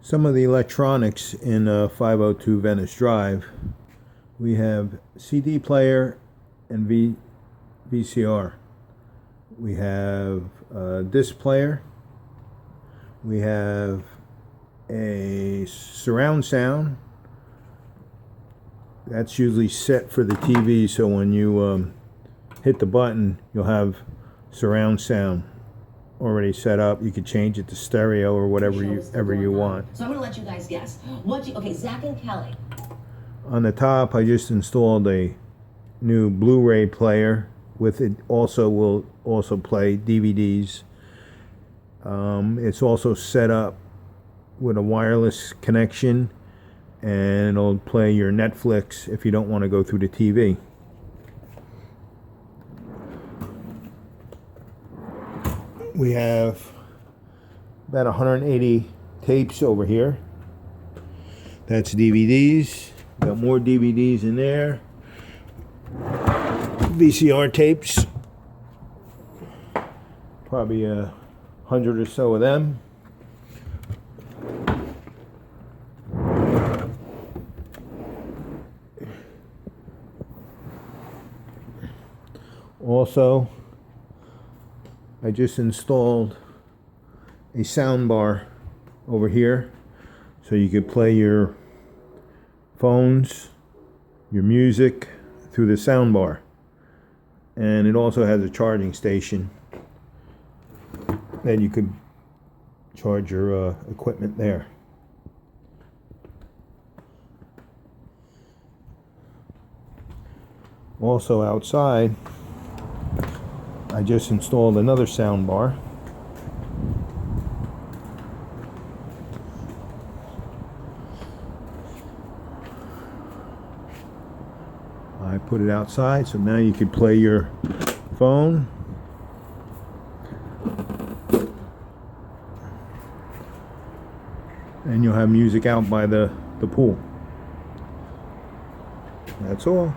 Some of the electronics in 502 Venice Drive. We have CD player and VCR. We have a disc player. We have a surround sound. That's usually set for the TV, so when you hit the button, you'll have surround sound already set up. You could change it to stereo or whatever you want. So I'm gonna let you guys guess. Okay, Zach and Kelly. On the top, I just installed a new Blu-ray player with it. Will also play DVDs. It's also set up with a wireless connection, and it'll play your Netflix if you don't want to go through the TV. We have about 180 tapes over here. That's DVDs. Got more DVDs in there. VCR tapes. Probably 100 or so of them. Also, I just installed a sound bar over here so you could play your phones, your music through the sound bar. And it also has a charging station that you could charge your equipment there. Also outside, I just installed another sound bar. I put it outside, so now you can play your phone. And you'll have music out by the pool. That's all.